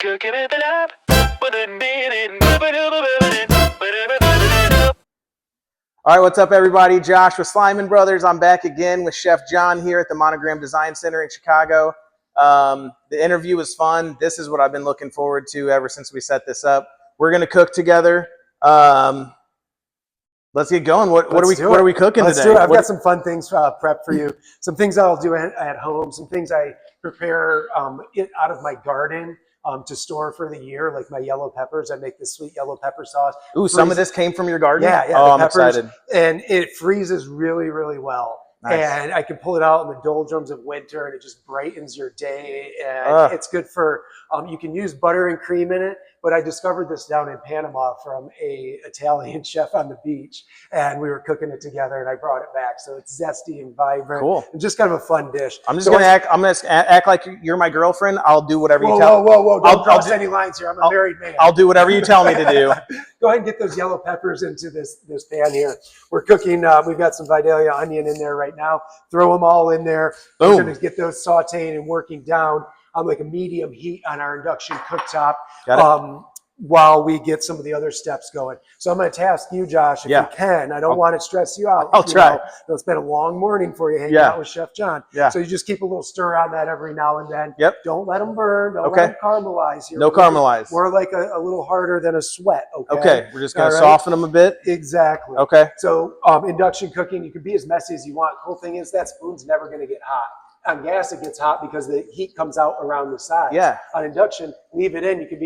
Cooking it up. All right, what's up, everybody? Josh with Slyman Brothers. I'm back again with Chef John here at the Monogram Design Center in Chicago. The interview was fun. This is what I've been looking forward to ever since we set this up. We're going to cook together. Let's get going. What are we cooking Let's today? do it. I've got some fun things prepped for you. Some things I'll do at home. Some things I prepare out of my garden to store for the year, like my yellow peppers. I make this sweet yellow pepper sauce. Ooh, some of this came from your garden? Yeah. Oh, I'm excited. And it freezes really, really well. Nice. And I can pull it out in the doldrums of winter, and it just brightens your day. And it's good for, you can use butter and cream in it. But I discovered this down in Panama from an Italian chef on the beach, and we were cooking it together, and I brought it back. So it's zesty and vibrant. Cool. And just kind of a fun dish. I'm gonna act like you're my girlfriend. I'll do whatever you tell me. Whoa! Don't cross any lines here. I'm a married man. I'll do whatever you tell me to do. Go ahead and get those yellow peppers into this pan here. We're cooking. We've got some Vidalia onion in there right now. Throw them all in there. Boom. We're going to get those sauteing and working down on like a medium heat on our induction cooktop. While we get some of the other steps going. So I'm going to task you, Josh, if you can. I don't want to stress you out. I'll try. It's been a long morning for you hanging out with Chef John. Yeah. So you just keep a little stir on that every now and then. Yep. Don't let them burn. Don't let them caramelize here. No caramelize. We're like a little harder than a sweat, okay? Okay, we're just going to soften them a bit. Exactly. Okay. So induction cooking, you can be as messy as you want. Cool thing is that spoon's never going to get hot. On gas, it gets hot because the heat comes out around the sides. Yeah. On induction, leave it in. You can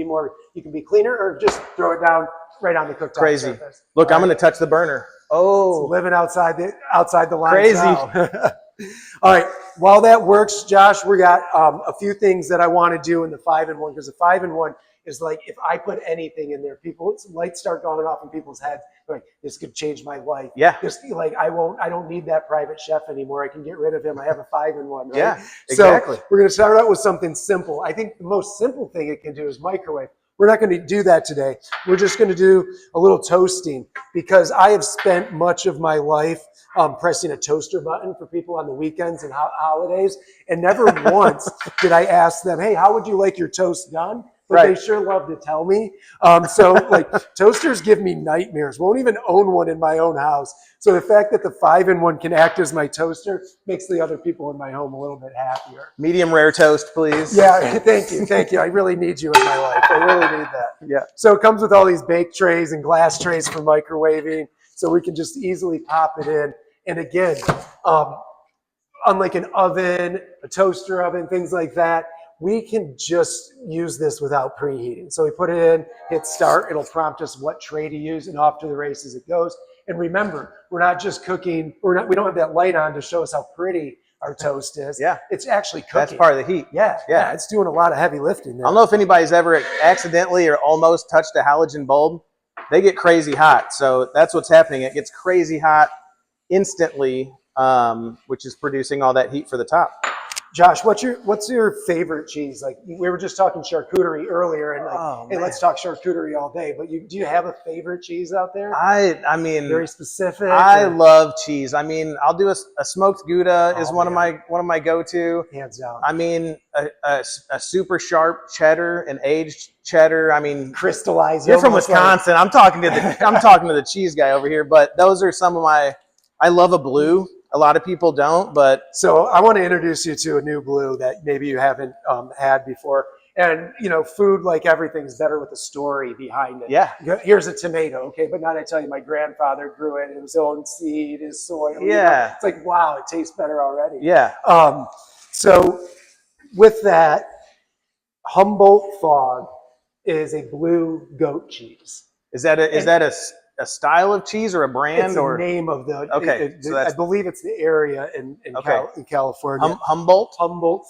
be cleaner, or just throw it down right on the cooktop. Crazy. Surface. Look, I'm going to touch the burner. Oh. It's living outside the line. Crazy. All right. While that works, Josh, we got a few things that I want to do in the 5-in-1, because the 5-in-1 is like, if I put anything in there, lights start going off in people's heads. Like, this could change my life. Yeah. Just like, I don't need that private chef anymore. I can get rid of him. I have a 5-in-1. Right? Yeah, exactly. So we're going to start out with something simple. I think the most simple thing it can do is microwave. We're not going to do that today. We're just going to do a little toasting, because I have spent much of my life pressing a toaster button for people on the weekends and holidays. And never once did I ask them, hey, how would you like your toast done? But they sure love to tell me. So like, toasters give me nightmares. Won't even own one in my own house. So the fact that the 5-in-1 can act as my toaster makes the other people in my home a little bit happier. Medium rare toast, please. Yeah, thank you. I really need you in my life. I really need that. Yeah. So it comes with all these bake trays and glass trays for microwaving, so we can just easily pop it in. And again, unlike an oven, a toaster oven, things like that, we can just use this without preheating. So we put it in, hit start, it'll prompt us what tray to use, and off to the races it goes. And remember, we're not just cooking, we don't have that light on to show us how pretty our toast is. Yeah. It's actually cooking. That's part of the heat. Yeah, it's doing a lot of heavy lifting there. I don't know if anybody's ever accidentally or almost touched a halogen bulb. They get crazy hot. So that's what's happening. It gets crazy hot instantly, which is producing all that heat for the top. Josh, what's your favorite cheese? Like, we were just talking charcuterie earlier, and hey, let's talk charcuterie all day. But do you have a favorite cheese out there? I mean, very specific. I love cheese. I mean, I'll do a smoked Gouda is one of my go-to. Hands down. I mean, a super sharp cheddar, an aged cheddar. I mean, crystallized. You're from Wisconsin. I'm talking to the cheese guy over here. But those are some of my. I love a blue. A lot of people don't, but. So I want to introduce you to a new blue that maybe you haven't had before. And, food, like everything, is better with a story behind it. Yeah. Here's a tomato, okay? But now I tell you, my grandfather grew it in his own seed, his soil. Yeah. It's like, wow, it tastes better already. Yeah. So with that, Humboldt Fog is a blue goat cheese. Is that a style of cheese or a brand? It's the name of the. Okay, so I believe it's the area in California. Humboldt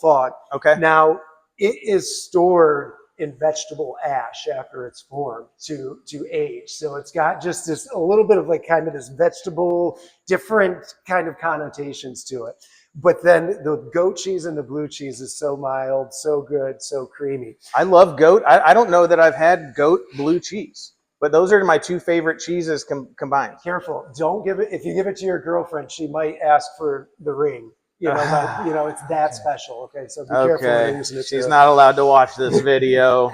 Fog. Okay. Now it is stored in vegetable ash after it's formed to age. So it's got just a little bit of like kind of this vegetable, different kind of connotations to it. But then the goat cheese and the blue cheese is so mild, so good, so creamy. I love goat. I don't know that I've had goat blue cheese. But those are my two favorite cheeses combined. Careful. Don't give it. If you give it to your girlfriend, she might ask for the ring. It's that special. Okay, so be careful when you're using it. She's not allowed to watch this video.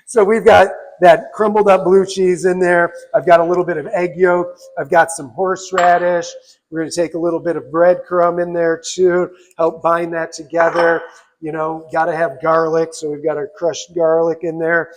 So we've got that crumbled up blue cheese in there. I've got a little bit of egg yolk. I've got some horseradish. We're going to take a little bit of breadcrumb in there too, help bind that together. Got to have garlic, so we've got our crushed garlic in there.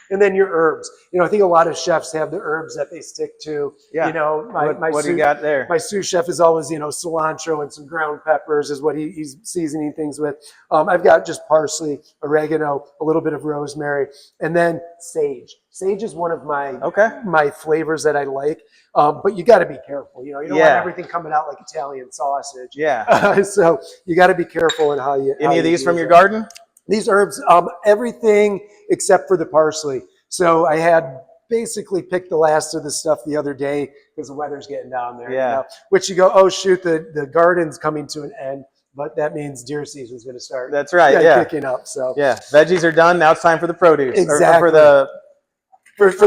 And then your herbs. I think a lot of chefs have the herbs that they stick to. Yeah. What do you got there? My sous chef is always, cilantro and some ground peppers is what he's seasoning things with. I've got just parsley, oregano, a little bit of rosemary, and then sage. Sage is one of my flavors that I like. But you got to be careful. You don't want everything coming out like Italian sausage. Yeah. So you got to be careful in how you. Any of these from your garden? These herbs, everything except for the parsley. So I had basically picked the last of the stuff the other day because the weather's getting down there. Yeah. Which you go, oh shoot, the garden's coming to an end, but that means deer season's going to start. That's right. Kicking up. So veggies are done. Now it's time for the produce. Exactly. For the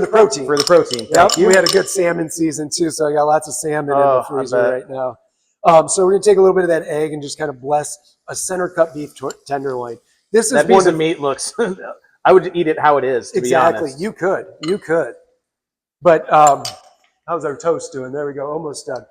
protein. For the protein. Yep. We had a good salmon season too, so I got lots of salmon in the freezer right now. So we're going to take a little bit of that egg and just kind of bless a center cut beef tenderloin. That piece of meat looks. I would eat it how it is. To be honest. You could. But how's our toast doing? There we go, almost done.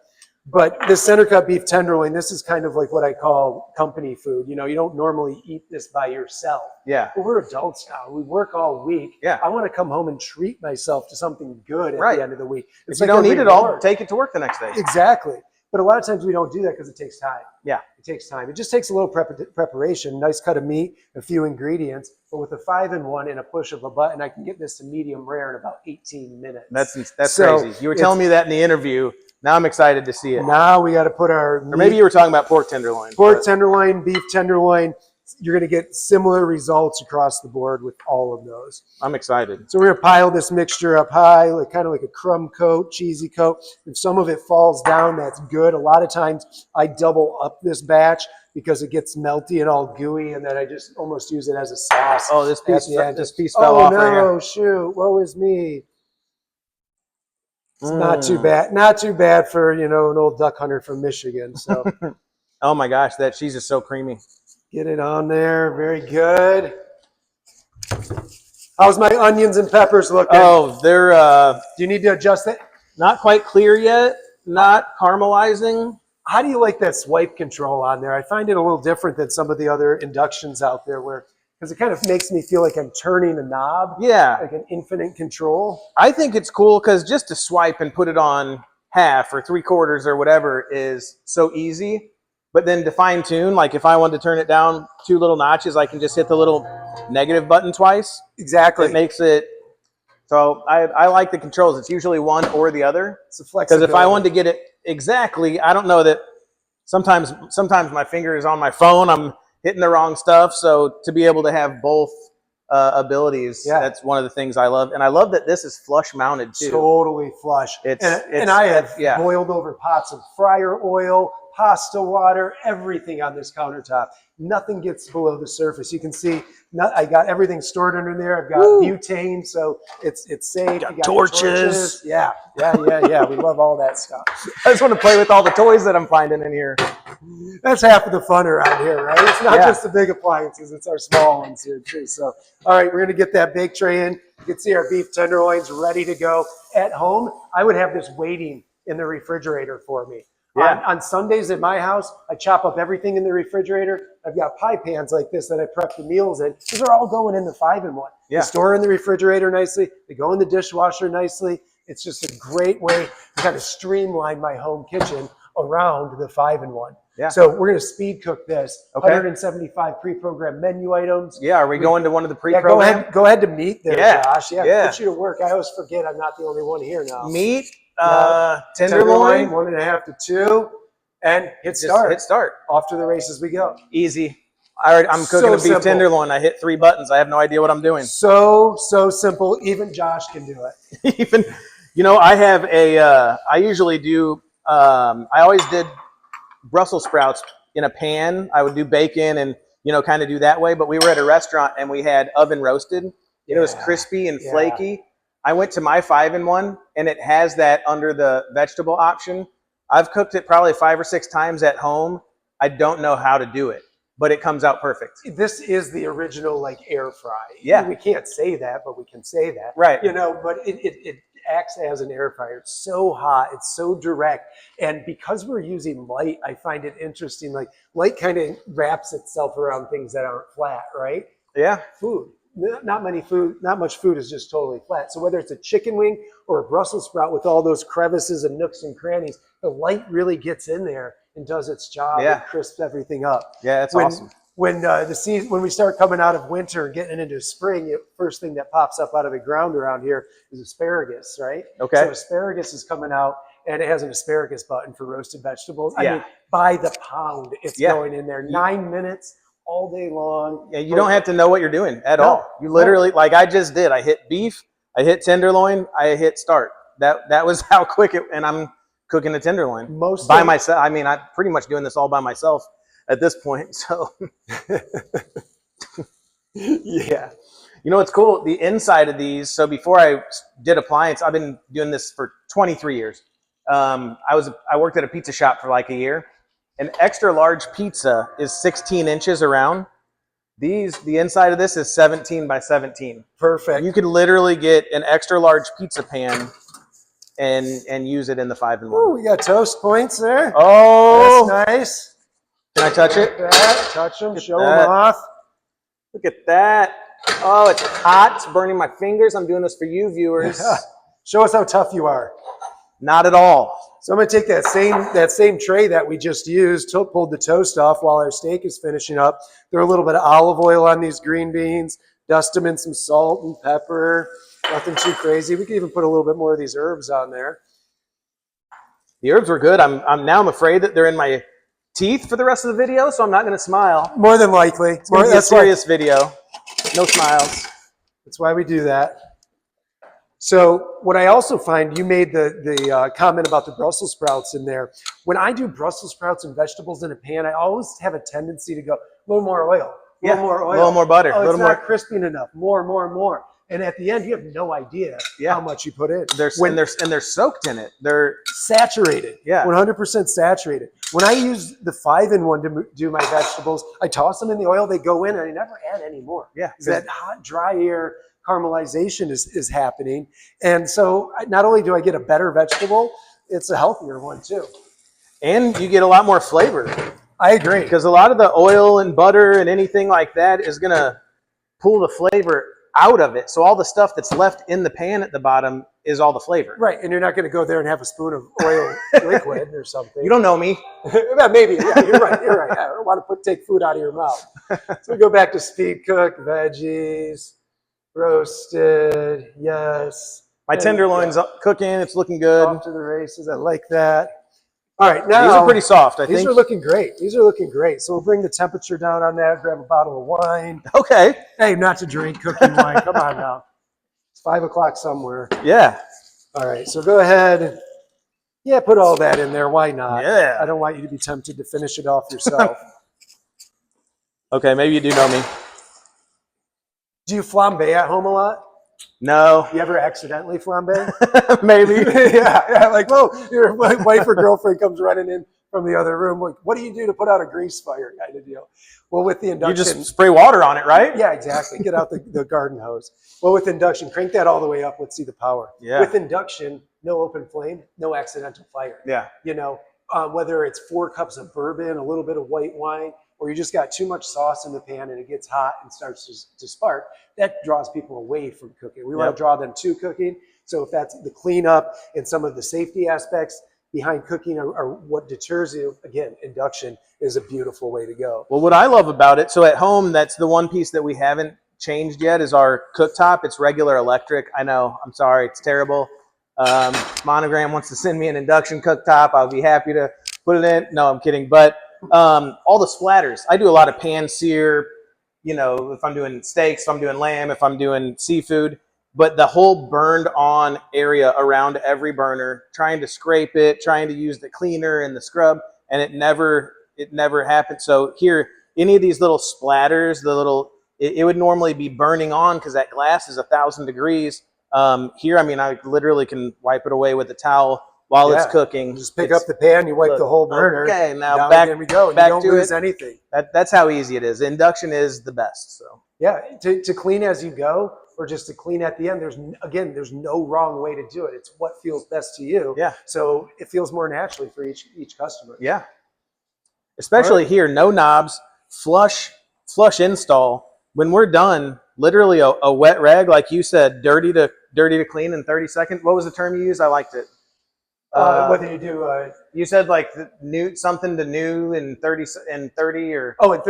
But this center cut beef tenderloin, this is kind of like what I call company food. You don't normally eat this by yourself. Yeah. But we're adults now. We work all week. Yeah. I want to come home and treat myself to something good at the end of the week. If you don't eat it all, take it to work the next day. Exactly. But a lot of times we don't do that because it takes time. Yeah. It takes time. It just takes a little preparation, nice cut of meat, a few ingredients. But with a 5-in-1 and a push of a button, I can get this to medium rare in about 18 minutes. That's crazy. You were telling me that in the interview. Now I'm excited to see it. Now we got to put our meat. Or maybe you were talking about pork tenderloin. Tenderloin, beef tenderloin. You're going to get similar results across the board with all of those. I'm excited. So we're going to pile this mixture up high, kind of like a crumb coat, cheesy coat. If some of it falls down, that's good. A lot of times I double up this batch because it gets melty and all gooey, and then I just almost use it as a sauce. Oh, this piece fell off right here. Oh, no, shoot. Woe is me. It's not too bad. Not too bad for, an old duck hunter from Michigan. So. Oh, my gosh. That cheese is so creamy. Get it on there. Very good. How's my onions and peppers looking? Oh, they're... Do you need to adjust it? Not quite clear yet. Not caramelizing. How do you like that swipe control on there? I find it a little different than some of the other inductions out there because it kind of makes me feel like I'm turning a knob. Yeah. Like an infinite control. I think it's cool because just to swipe and put it on half or 3/4 or whatever is so easy. But then to fine tune, like if I wanted to turn it down 2 little notches, I can just hit the little negative button twice. Exactly. It makes it, so I like the controls. It's usually one or the other. It's a flexibility. Because if I wanted to get it exactly, I don't know that sometimes my finger is on my phone, I'm hitting the wrong stuff. So to be able to have both abilities, that's one of the things I love. And I love that this is flush mounted too. Totally flush. And I have boiled over pots of fryer oil, pasta water, everything on this countertop. Nothing gets below the surface. You can see I got everything stored under there. I've got butane, so it's safe. You got torches. Yeah. We love all that stuff. I just want to play with all the toys that I'm finding in here. That's half of the fun around here, right? It's not just the big appliances, it's our small ones here too. So, all right, we're gonna get that bake tray in. You can see our beef tenderloins ready to go. At home, I would have this waiting in the refrigerator for me. Yeah. On Sundays at my house, I chop up everything in the refrigerator. I've got pie pans like this that I prep the meals in. These are all going in the 5-in-1. Yeah. They store in the refrigerator nicely. They go in the dishwasher nicely. It's just a great way to kind of streamline my home kitchen around the 5-in-1. Yeah. So we're going to speed cook this. 175 pre-programmed menu items. Yeah. Are we going to one of the pre-programmed? Yeah, go ahead to meat there, Josh. Yeah. Put you to work. I always forget I'm not the only one here now. Meat. Tenderloin, 1.5 to 2, and hit start. Hit start. Off to the races we go. Easy. I'm cooking a beef tenderloin. I hit 3 buttons. I have no idea what I'm doing. So simple. Even Josh can do it. Even, I have I usually do, I always did Brussels sprouts in a pan. I would do bacon and, kind of do that way. But we were at a restaurant and we had oven roasted. It was crispy and flaky. I went to my 5-in-1 and it has that under the vegetable option. I've cooked it probably 5 or 6 times at home I don't know how to do it, but it comes out perfect. This is the original like air fry. Yeah. We can't say that, but we can say that. Right. You know, but it acts as an air fryer. It's so hot, it's so direct. And because we're using light, I find it interesting. Like light kind of wraps itself around things that aren't flat, right? Yeah. Food. Not much food is just totally flat. So whether it's a chicken wing or a Brussels sprout with all those crevices and nooks and crannies, the light really gets in there and does its job and crisps everything up. Yeah, that's awesome. When when we start coming out of winter and getting into spring, first thing that pops up out of the ground around here is asparagus, right? Okay. So asparagus is coming out, and it has an asparagus button for roasted vegetables. I mean, by the pound, it's going in there. 9 minutes. All day long. Yeah, you don't have to know what you're doing at all. You literally, like I just did. I hit beef, I hit tenderloin, I hit start. That was how quick it. And I'm cooking a tenderloin by myself. I mean, I'm pretty much doing this all by myself at this point. So, yeah. You know what's cool? The inside of these. So before I did appliance, I've been doing this for 23 years. I worked at a pizza shop for like a year. An extra large pizza is 16 inches around. The inside of this is 17 by 17. Perfect. You could literally get an extra large pizza pan and use it in the 5-in-1. Oh, we got toast points there. Oh, that's nice. Can I touch it? Touch them, show them off. Look at that. Oh, it's hot. It's burning my fingers. I'm doing this for you, viewers. Show us how tough you are. Not at all. So I'm going to take that same tray that we just used, pulled the toast off while our steak is finishing up. Throw a little bit of olive oil on these green beans, dust them in some salt and pepper. Nothing too crazy. We could even put a little bit more of these herbs on there. The herbs were good. I'm afraid that they're in my teeth for the rest of the video, so I'm not going to smile. More than likely. It's going to be a serious video. No smiles. That's why we do that. So what I also find, you made the comment about the Brussels sprouts in there. When I do Brussels sprouts and vegetables in a pan, I always have a tendency to go, a little more oil, a little more oil. A little more butter. Oh, a little it's more not crisping enough. More. And at the end, you have no idea how much you put in. They're soaked in it. They're saturated. Yeah. 100% saturated. When I use the 5-in-1 to do my vegetables, I toss them in the oil, they go in, and I never add any more. Yeah. That hot, dry air caramelization is happening. And so not only do I get a better vegetable, it's a healthier one too. And you get a lot more flavor. I agree. Because a lot of the oil and butter and anything like that is going to pull the flavor out of it. So all the stuff that's left in the pan at the bottom is all the flavor. Right. And you're not going to go there and have a spoon of oil liquid or something. You don't know me. Maybe. Yeah, you're right. I don't want to take food out of your mouth. So we go back to speed cook, veggies, roasted, yes. My tenderloin's cooking. It's looking good. Off to the races. I like that. All right, now these are pretty soft. I think these are looking great. So we'll bring the temperature down on that. Grab a bottle of wine. Okay. Hey, not to drink cooking wine. Come on now. It's 5 o'clock somewhere. Yeah. All right. So go ahead. Yeah, put all that in there. Why not? Yeah. I don't want you to be tempted to finish it off yourself. Okay, maybe you do know me. Do you flambe at home a lot? No. You ever accidentally flambe? Maybe. yeah, like, whoa, your wife or girlfriend comes running in from the other room. Like, what do you do to put out a grease fire kind of deal? Well, with the induction. You just spray water on it, right? Yeah, exactly. Get out the garden hose. Well, with induction, crank that all the way up. Let's see the power. Yeah. With induction, no open flame, no accidental fire. Yeah. You know, whether it's 4 cups of bourbon, a little bit of white wine, or you just got too much sauce in the pan and it gets hot and starts to spark, that draws people away from cooking. We want to draw them to cooking. So if that's the cleanup and some of the safety aspects behind cooking are what deters you, again, induction is a beautiful way to go. Well, what I love about it, so at home, that's the one piece that we haven't changed yet is our cooktop. It's regular electric. I know, I'm sorry, it's terrible. Monogram wants to send me an induction cooktop. I'll be happy to put it in. No, I'm kidding. But all the splatters. I do a lot of pan sear, you know, if I'm doing steaks, if I'm doing lamb, if I'm doing seafood. But the whole burned on area around every burner, trying to scrape it, trying to use the cleaner and the scrub, and it never happened. So here, any of these little splatters, it would normally be burning on because that glass is 1,000 degrees. Here, I mean, I literally can wipe it away with a towel while it's cooking. Just pick up the pan, you wipe the whole burner. Okay, now down back, again we go. And back you don't to lose it. anything. That's how easy it is. Induction is the best. So yeah, to clean as you go, or just to clean at the end. There's no wrong way to do it. It's what feels best to you. Yeah. So it feels more naturally for each customer. Yeah. Especially here, no knobs, flush install. When we're done, literally a wet rag, like you said, dirty to clean in 30 seconds. What was the term you used? I liked it. Whether you do, you said like new something to new in 30 or in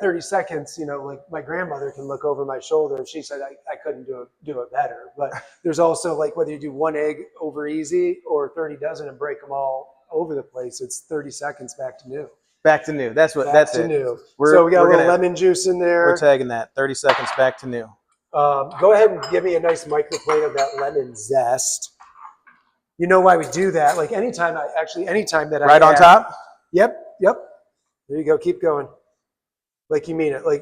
30 seconds. You know, like my grandmother can look over my shoulder and she said I couldn't do it better. But there's also like whether you do one egg over easy or 30 dozen and break them all over the place. It's 30 seconds back to new. Back to new. That's what. Back that's to it. new. So we got a little lemon juice in there. We're tagging that 30 seconds back to new. Go ahead and give me a nice microplate of that lemon zest. You know why we do that? Like anytime that I right on top. Yep. There you go. Keep going. Like you mean it. Like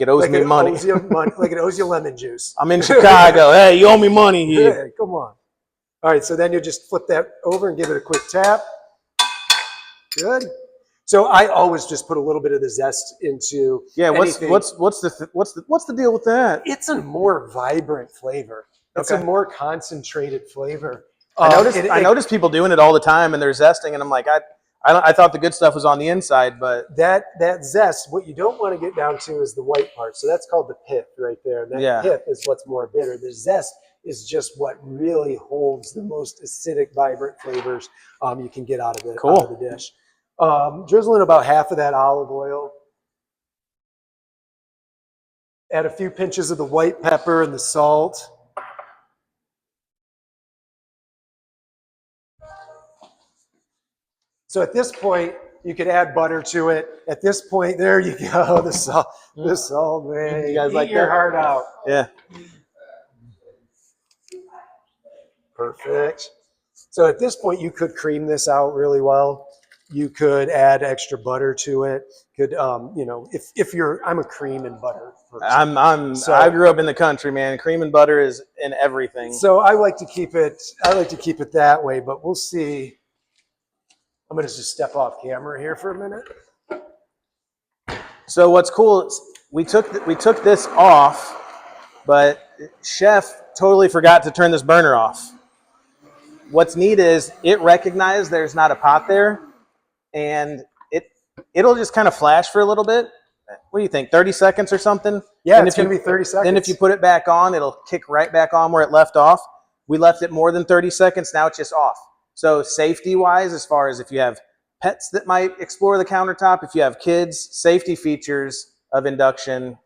it owes me money. Like it owes you lemon juice. I'm in Chicago. Hey, you owe me money here. Hey, come on. All right. So then you just flip that over and give it a quick tap. Good. So I always just put a little bit of the zest into. Yeah. What's the deal with that? It's a more vibrant flavor. It's a more concentrated flavor. I noticed people doing it all the time, and they're zesting, and I'm like, I thought the good stuff was on the inside, but that zest, what you don't want to get down to is the white part. So that's called the pith right there. And that pith is what's more bitter. The zest is just what really holds the most acidic, vibrant flavors you can get out of the dish. Drizzle in about half of that olive oil. Add a few pinches of the white pepper and the salt. So at this point, you could add butter to it. At this point, there you go. The salt, man. You guys like your that? heart out. Yeah. Perfect. So at this point, you could cream this out really well. You could add extra butter to it. Could if I'm a cream and butter person. I grew up in the country, man. Cream and butter is in everything. So I like to keep it that way, but we'll see. I'm going to just step off camera here for a minute. So what's cool is we took this off, but Chef totally forgot to turn this burner off. What's neat is it recognized there's not a pot there, and it'll just kind of flash for a little bit. What do you think, 30 seconds or something? Yeah, it's going to be 30 seconds. Then if you put it back on, it'll kick right back on where it left off. We left it more than 30 seconds. Now it's just off. So safety-wise, as far as if you have pets that might explore the countertop, if you have kids, safety features of induction.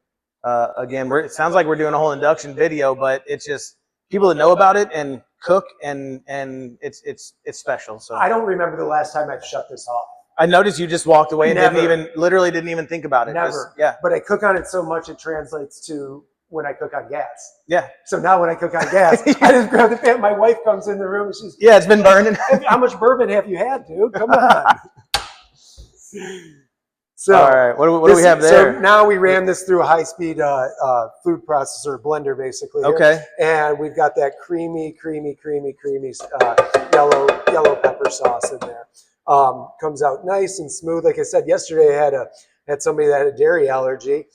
Again, it sounds like we're doing a whole induction video, but it's just people that know about it and cook, and it's special. So I don't remember the last time I've shut this off. I noticed you just walked away and didn't even think about it. Never. Yeah. But I cook on it so much it translates to when I cook on gas. Yeah. So now when I cook on gas, I just grab the pan. My wife comes in the room and she's, it's been burning. How much bourbon have you had, dude? Come on. So all right, what do we have there? So now we ran this through a high-speed food processor blender, basically. Okay. Here. And we've got that creamy yellow pepper sauce in there. Comes out nice and smooth. Like I said yesterday, I had somebody that had a dairy allergy.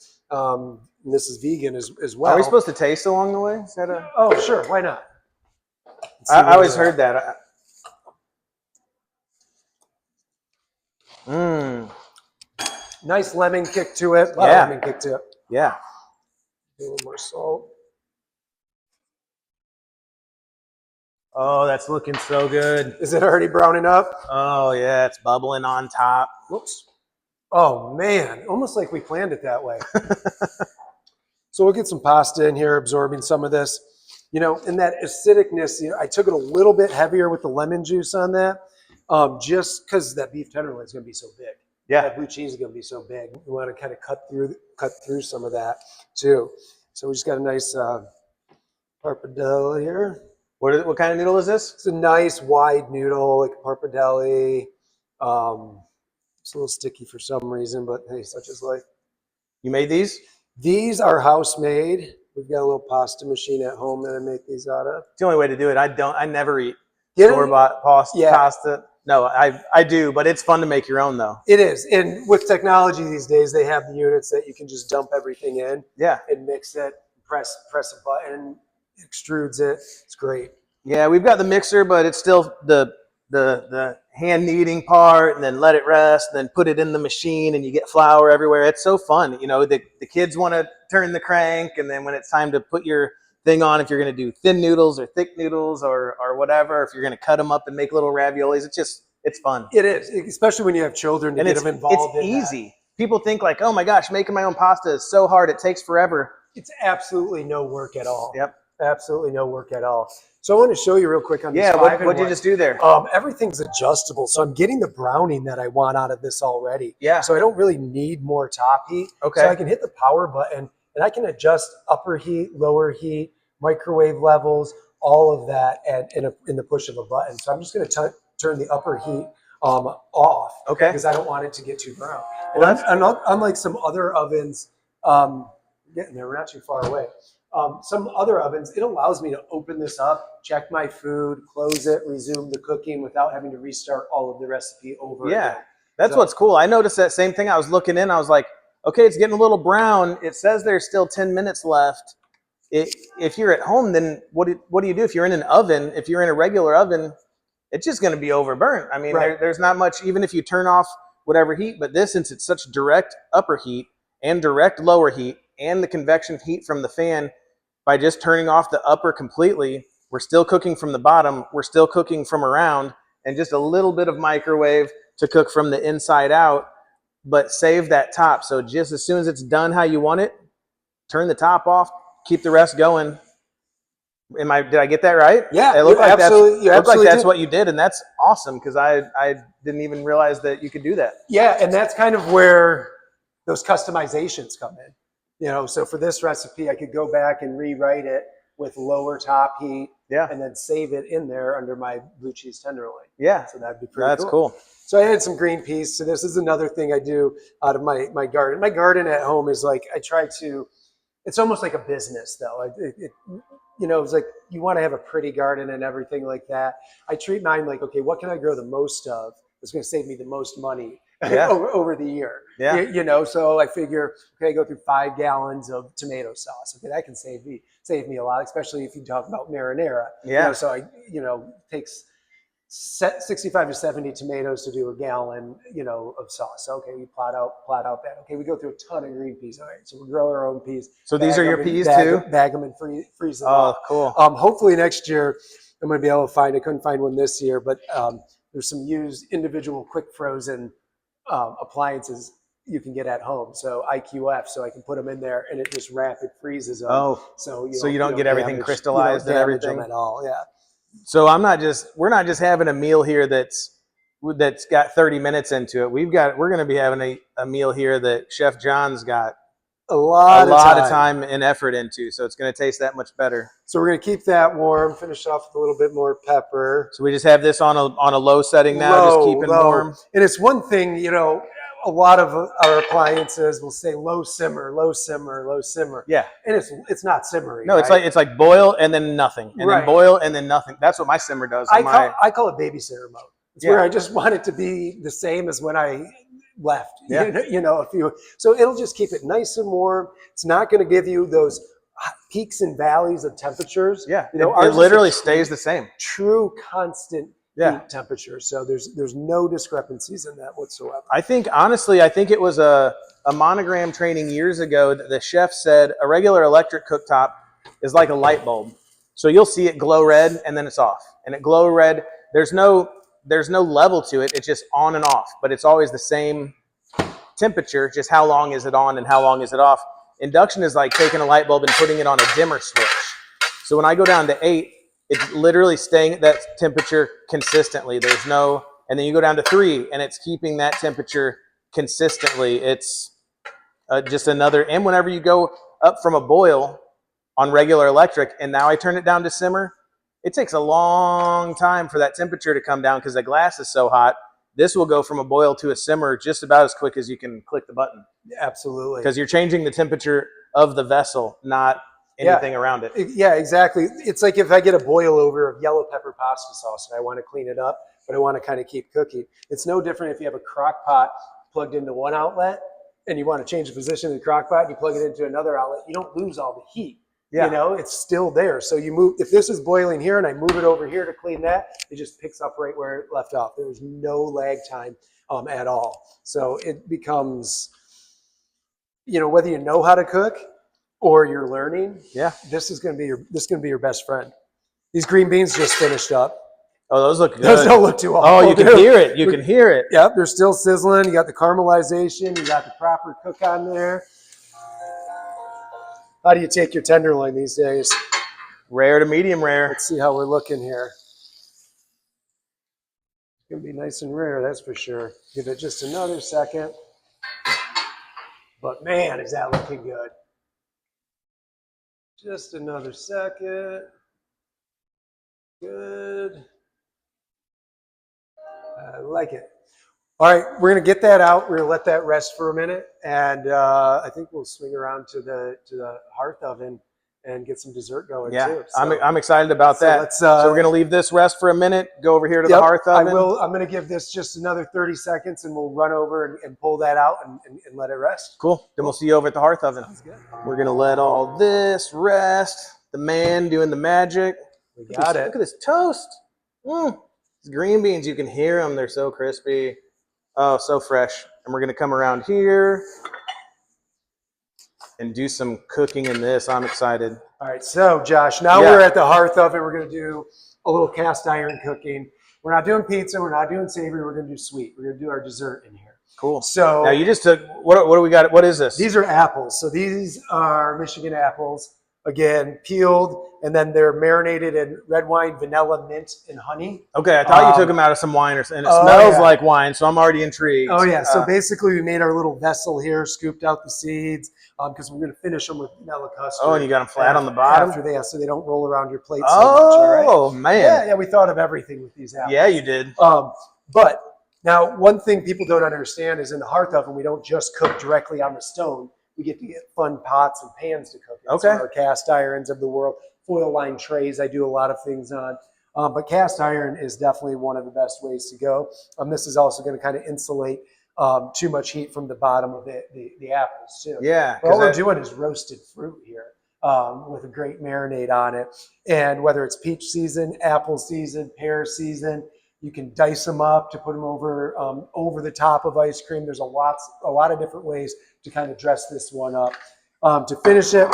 And this is vegan as well. Are we supposed to taste along the way? Is that Oh, sure. Why not? I always heard that. Nice lemon kick to it. Lemon kick to it. Yeah. A little more salt. Oh, that's looking so good. Is it already browning up? Oh, yeah. It's bubbling on top. Whoops. Oh, man. Almost like we planned it that way. So we'll get some pasta in here, absorbing some of this. And that acidicness, I took it a little bit heavier with the lemon juice on that, just because that beef tenderloin is going to be so big. Yeah. That blue cheese is going to be so big. We want to kind of cut through some of that, too. So we just got a nice pappardelle here. What kind of noodle is this? It's a nice wide noodle, like pappardelle. It's a little sticky for some reason, but hey, such is life. You made these? These are house made. We've got a little pasta machine at home that I make these out of. It's the only way to do it. I never eat. store-bought Yeah. pasta. No, I do, but it's fun to make your own though. It is. And with technology these days, they have the units that you can just dump everything in Yeah. and mix it, press a button, extrudes it. It's great. Yeah, we've got the mixer, but it's still the hand kneading part, and then let it rest, and then put it in the machine, and you get flour everywhere. It's so fun. You know, the kids want to turn the crank, and then when it's time to put your thing on, if you're going to do thin noodles or thick noodles or whatever, if you're going to cut them up and make little raviolis, it's fun. It is, especially when you have children to And get them involved it's in easy. that. People think like, oh my gosh, making my own pasta is so hard. It takes forever. It's absolutely no work at all. Yep. Absolutely no work at all. So I want to show you real quick on this. Yeah, what'd you just do there? Everything's adjustable. So I'm getting the browning that I want out of this already. Yeah. So I don't really need more top heat. Okay. So I can hit the power button and I can adjust upper heat, lower heat, microwave levels, all of that in the push of a button. So I'm just going to turn the upper heat off. Okay. Because I don't want it to get too brown. Well, and unlike some other ovens, getting there, we're not too far away. Some other ovens, it allows me to open this up, check my food, close it, resume the cooking without having to restart all of the recipe over again. That's what's cool. I noticed that same thing. I was looking in, I was like, okay, it's getting a little brown. It says there's still 10 minutes left. If you're at home, then what do you do? If you're in an oven, if you're in a regular oven, it's just going to be overburnt. I mean, there's not much, even if you turn off whatever heat, but this, since it's such direct upper heat and direct lower heat and the convection heat from the fan, by just turning off the upper completely, we're still cooking from the bottom, we're still cooking from around, and just a little bit of microwave to cook from the inside out, but save that top. So just as soon as it's done how you want it, turn the top off, keep the rest going. Did I get that right? Yeah, it looked like that's what you did, and that's awesome because I didn't even realize that you could do that. Yeah, and that's kind of where those customizations come in. You know, so for this recipe, I could go back and rewrite it with lower top heat, and then save it in there under my blue cheese tenderloin. Yeah, so that'd be pretty That's cool. So I added some green peas. So this is another thing I do out of my garden. My garden at home is like, I try to, it's almost like a business though. You know, it's like you want to have a pretty garden and everything like that. I treat mine like, okay, what can I grow the most of? It's going to save me the most money over the year. Yeah. You know, so I figure, okay, I go through 5 gallons of tomato sauce. Okay, that can save me a lot, especially if you talk about marinara. Yeah. You know, so it takes 65 to 70 tomatoes to do a gallon, of sauce. So, okay, we plot out that. Okay, we go through a ton of green peas. All right, so we grow our own peas. So these are your peas too? Bag them and freeze them. Oh, cool. Hopefully next year I'm going to be able to find. I couldn't find one this year, but there's some used individual quick frozen appliances you can get at home. So IQF, so I can put them in there and it just rapid freezes them. Oh, so you don't get everything crystallized and everything them at all. Yeah. So we're not just having a meal here that's got 30 minutes into it. We're going to be having a meal here that Chef John's got a lot of time and effort into. So it's going to taste that much better. So we're going to keep that warm, finish off with a little bit more pepper. So we just have this on a low setting now, just keep it warm. And it's one thing, a lot of our appliances will say low simmer, low simmer, low simmer. Yeah. And it's not simmering. No, right? it's like boil and then nothing. And then boil and then nothing. That's what my simmer does. I call it babysitter mode. It's where I just want it to be the same as when I left. Yeah. So it'll just keep it nice and warm. It's not going to give you those peaks and valleys of temperatures. Yeah. It literally stays the same. True constant heat temperature. So there's no discrepancies in that whatsoever. I think it was a Monogram training years ago that the chef said a regular electric cooktop is like a light bulb. So you'll see it glow red and then it's off. And it glow red, there's no level to it. It's just on and off, but it's always the same temperature. Just how long is it on and how long is it off? Induction is like taking a light bulb and putting it on a dimmer switch. So when I go down to 8, it's literally staying at that temperature consistently. And then you go down to 3 and it's keeping that temperature consistently. It's just another, and whenever you go up from a boil on regular electric, and now I turn it down to simmer, it takes a long time for that temperature to come down because the glass is so hot. This will go from a boil to a simmer just about as quick as you can click the button. Absolutely. Because you're changing the temperature of the vessel, not anything around it. Yeah, exactly. It's like if I get a boil over of yellow pepper pasta sauce and I want to clean it up, but I want to kind of keep cooking. It's no different if you have a crock pot plugged into one outlet and you want to change the position of the crock pot and you plug it into another outlet. You don't lose all the heat. Yeah. You know, it's still there. So you move, if this is boiling here and I move it over here to clean that, it just picks up right where it left off. There's no lag time at all. So it becomes, you know, whether you know how to cook or you're learning, this is going to be your best friend. These green beans just finished up. Oh, those look good. Those don't look too awful. Oh, you can hear it. You can hear it. Yep, they're still sizzling. You got the caramelization. You got the proper cook on there. How do you take your tenderloin these days? Rare to medium rare. Let's see how we're looking here. It's going to be nice and rare, that's for sure. Give it just another second. But man, is that looking good. Just another second. Good. I like it. All right, we're going to get that out. We're going to let that rest for a minute. And I think we'll swing around to the hearth oven and get some dessert going too. So, I'm excited about that. So we're going to leave this rest for a minute, go over here to the hearth oven. I'm going to give this just another 30 seconds and we'll run over and pull that out and let it rest. Cool. Then we'll see you over at the hearth oven. Sounds good. We're going to let all this rest. The man doing the magic. We got it. Look at this toast. These green beans, you can hear them. They're so crispy. Oh, so fresh. And we're going to come around here and do some cooking in this. I'm excited. All right, so Josh, now we're at the hearth oven. We're going to do a little cast iron cooking. We're not doing pizza. We're not doing savory. We're going to do sweet. We're going to do our dessert in here. Cool. So now you just took, what do we got? What is this? These are apples. So these are Michigan apples. Again, peeled, and then they're marinated in red wine, vanilla, mint, and honey. Okay, I thought you took them out of some wine, and it smells like wine, so I'm already intrigued. Oh, yeah. So basically, we made our little vessel here, scooped out the seeds, because we're going to finish them with vanilla custard. Oh, and you got them flat on the bottom? So they don't roll around your plate so much, all right? Oh, man. Yeah, we thought of everything with these apples. Yeah, you did. But now, one thing people don't understand is in the hearth oven, we don't just cook directly on the stone. We get to get fun pots and pans to cook in. Okay. So our cast irons of the world, foil line trays I do a lot of things on. But cast iron is definitely one of the best ways to go. This is also going to kind of insulate too much heat from the bottom of the apples too. Yeah. All we're doing is roasted fruit here with a great marinade on it. And whether it's peach season, apple season, pear season, you can dice them up to put them over the top of ice cream. There's a lot of different ways to kind of dress this one up. To finish it,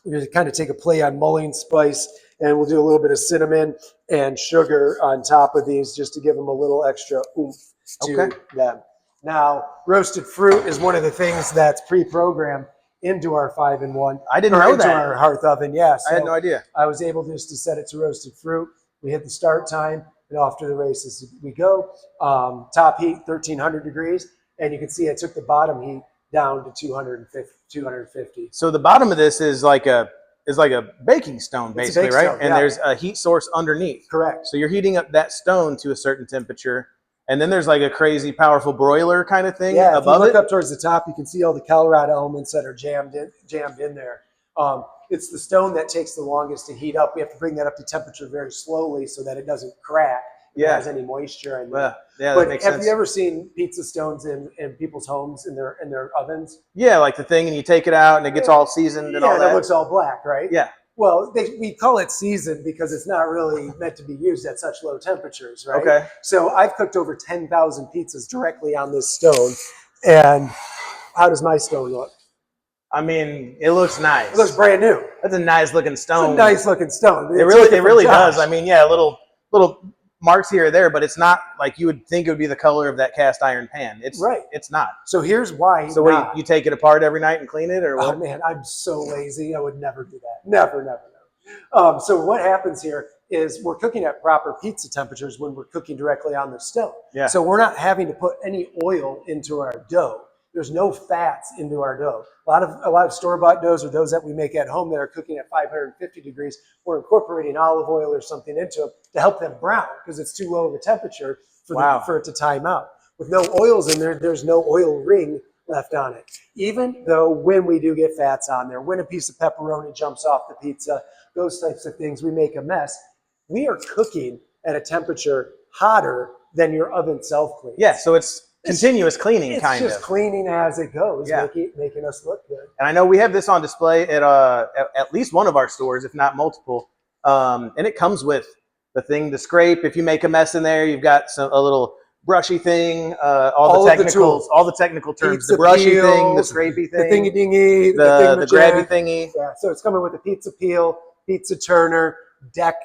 we're going to kind of take a play on mulling spice, and we'll do a little bit of cinnamon and sugar on top of these just to give them a little extra oomph to them. Now, roasted fruit is one of the things that's pre-programmed into our 5-in-1. I didn't know that. Into our hearth oven, yeah. So I had no idea. I was able just to set it to roasted fruit. We hit the start time, and off to the races we go. Top heat, 1,300 degrees, and you can see I took the bottom heat down to 250. So the bottom of this is like a baking stone, basically, right? Stone, and there's a heat source underneath. Correct. So you're heating up that stone to a certain temperature, and then there's like a crazy powerful broiler kind of thing above it. If you look up towards the top, you can see all the Colorado elements that are jammed in there. It's the stone that takes the longest to heat up. We have to bring that up to temperature very slowly so that it doesn't crack. It has any moisture in there. That makes sense. Have you ever seen pizza stones in people's homes in their ovens? Yeah, like the thing, and you take it out, and it gets all seasoned and all that. Yeah, it looks all black, right? Yeah. Well, we call it seasoned because it's not really meant to be used at such low temperatures, right? Okay. So I've cooked over 10,000 pizzas directly on this stone. And how does my stone look? I mean, it looks nice. It looks brand new. That's a nice looking stone. It's a nice looking stone. It really does. I mean, yeah, little marks here or there, but it's not like you would think it would be the color of that cast iron pan. It's not. So here's why. So what, you take it apart every night and clean it, or what? Oh man, I'm so lazy. I would never do that. Never. So what happens here is we're cooking at proper pizza temperatures when we're cooking directly on the stove. Yeah. So we're not having to put any oil into our dough. There's no fats into our dough. A lot of store-bought doughs or those that we make at home that are cooking at 550 degrees, we're incorporating olive oil or something into them to help them brown because it's too low of a temperature for it to time out. With no oils in there, there's no oil ring left on it. Even though when we do get fats on there, when a piece of pepperoni jumps off the pizza, those types of things, we make a mess. We are cooking at a temperature hotter than your oven self-cleans. Yeah, so it's continuous cleaning, it's kind just of. cleaning as it goes, Yeah. making us look good. And I know we have this on display at least one of our stores, if not multiple. And it comes with the thing to scrape. If you make a mess in there, you've got a little brushy thing, all the technicals, all the technical terms, pizza the brushy peels, thing, the scrapey thing, the thingy-dingy, the grabby thingy. Yeah, so it's coming with a pizza peel, pizza turner, deck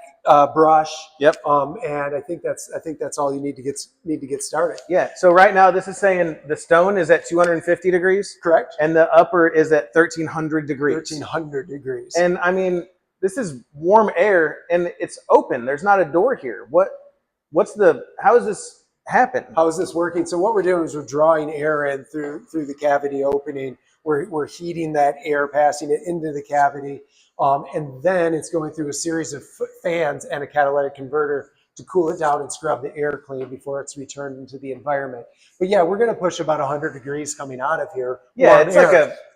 brush. Yep. And I think that's all you need to get started. Yeah. So right now this is saying the stone is at 250 degrees. Correct. And the upper is at 1300 degrees. 1300 degrees. And I mean, this is warm air and it's open. There's not a door here. How does this happen? How is this working? So what we're doing is we're drawing air in through the cavity opening. We're heating that air, passing it into the cavity. And then it's going through a series of fans and a catalytic converter to cool it down and scrub the air clean before it's returned into the environment. But yeah, we're going to push about 100 degrees coming out of here. Yeah,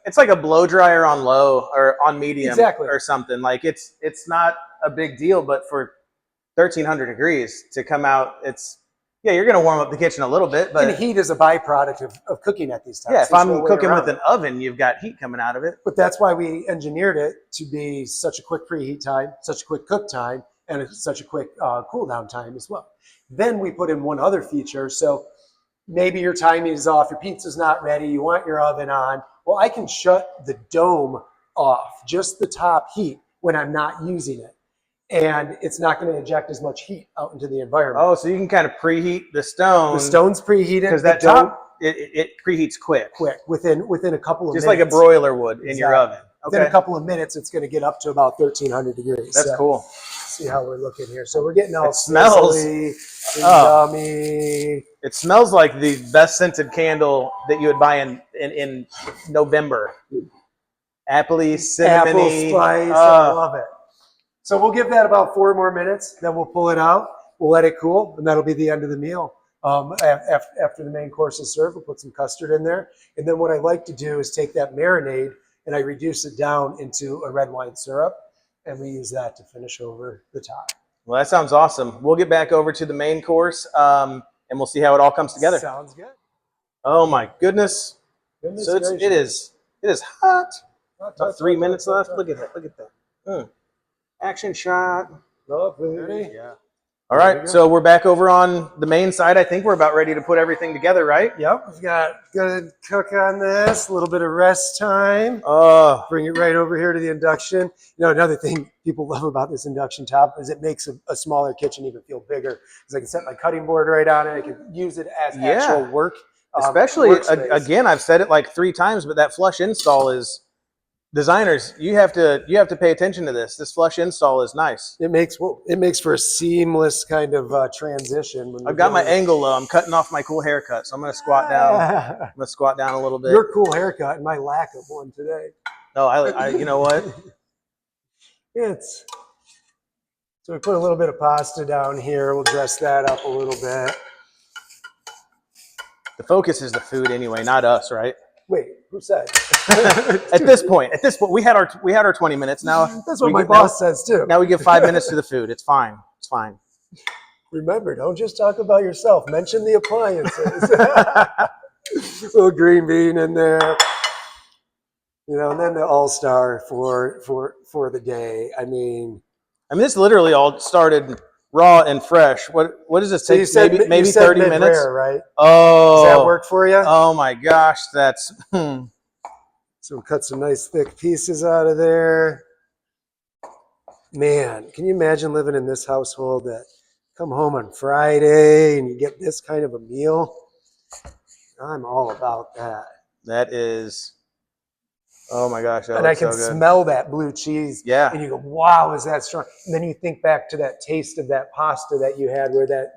it's like a blow dryer on low or on medium or something. Like it's not a big deal, but for 1300 degrees to come out, you're going to warm up the kitchen a little bit. But and heat is a byproduct of cooking at these times. Yeah, if I'm cooking with an oven, you've got heat coming out of it. But that's why we engineered it to be such a quick preheat time, such a quick cook time, and such a quick cool down time as well. Then we put in one other feature. So maybe your timing is off, your pizza's not ready, you want your oven on. Well, I can shut the dome off, just the top heat, when I'm not using it. And it's not going to eject as much heat out into the environment. Oh, so you can kind of preheat the stone. The stone's preheated. Because that top, it preheats quick. Within a couple of minutes. Just like a broiler would in your oven. Okay. Within a couple of minutes, it's going to get up to about 1300 degrees. That's cool. See how we're looking here. So we're getting all smells yummy. It smells like the best scented candle that you would buy in November. Appley, cinnamony. Apple spice. I love it. So we'll give that about 4 more minutes. Then we'll pull it out. We'll let it cool, and that'll be the end of the meal. After the main course is served, we'll put some custard in there. And then what I like to do is take that marinade and I reduce it down into a red wine syrup. And we use that to finish over the top. Well, that sounds awesome. We'll get back over to the main course, and we'll see how it all comes together. Sounds good. Oh my goodness! So it is hot. About 3 minutes left. Look at that! Look at that! Action shot. Lovely. Ready? Yeah. All right, so we're back over on the main side. I think we're about ready to put everything together, right? Yep. We've got good cook on this. A little bit of rest time. Bring it right over here to the induction. You know, another thing people love about this induction top is it makes a smaller kitchen even feel bigger. Because I can set my cutting board right on it. I can use it as actual work. Especially, again, I've said it like 3 times, but that flush install is... Designers, you have to pay attention to this. This flush install is nice. It makes for a seamless kind of transition. I've got my angle low. I'm cutting off my cool haircut, so I'm going to squat down. I'm going to squat down a little bit. Your cool haircut and my lack of one today. No, I you know what? So we put a little bit of pasta down here. We'll dress that up a little bit. The focus is the food anyway, not us, right? Wait, who said? At this point, we had our 20 minutes now. That's what my boss says too. Now we give 5 minutes to the food. It's fine. It's fine. Remember, don't just talk about yourself. Mention the appliances. Little green bean in there. You know, and then the all-star for the day. I mean, this literally all started raw and fresh. What does this take? So maybe 30 minutes, right? Oh, does that work for you? Oh my gosh, that's. So we'll cut some nice thick pieces out of there. Man, can you imagine living in this household that come home on Friday and you get this kind of a meal? I'm all about that. That is. Oh my gosh, and I can smell that blue cheese. Yeah. And you go, wow, is that strong? And then you think back to that taste of that pasta that you had where that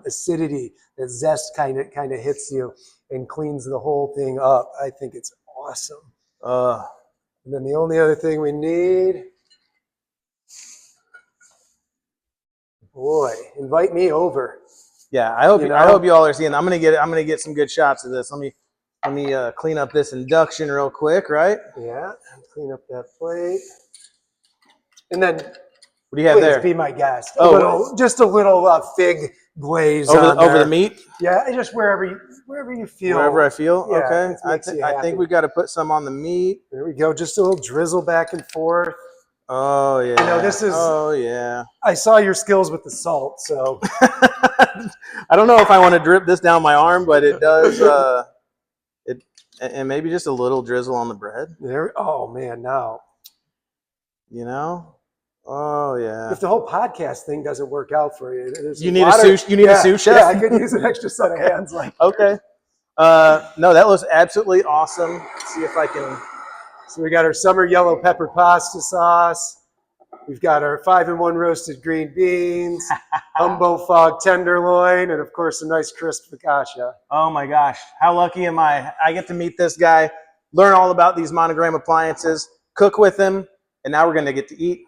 acidity, that zest kind of hits you and cleans the whole thing up. I think it's awesome. And then the only other thing we need, boy, invite me over. Yeah, I hope you all are seeing. I'm gonna get some good shots of this. Let me Let me clean up this induction real quick, right? Yeah, clean up that plate. And then What do you have please there? be my guest. Oh, Just a little fig glaze over on the, over there. the meat? Yeah, just wherever you feel. Wherever I feel? Yeah, Okay. it makes you I happy. think we got to put some on the meat. There we go. Just a little drizzle back and forth. Oh, yeah. You know, this is. Oh, yeah. I saw your skills with the salt, so. I don't know if I want to drip this down my arm, but it does. And maybe just a little drizzle on the bread. There. Oh man, now. You know. Oh yeah. If the whole podcast thing doesn't work out for you, You need a sous. You need a sous chef. Yeah, I could use an extra set of hands. Like. Okay. No, that was absolutely awesome. Let's see if I can. So we got our summer yellow pepper pasta sauce. We've got our 5-in-1 roasted green beans, Humbo Fog tenderloin, and of course a nice crisp focaccia. Oh my gosh, how lucky am I? I get to meet this guy, learn all about these Monogram appliances, cook with him, and now we're going to get to eat.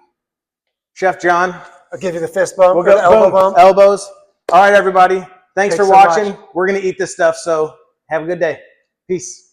Chef John. I'll give you the fist bump. We'll go the elbow bump. Elbows. All right, everybody. Thanks for watching. Much. We're going to eat this stuff, so have a good day. Peace.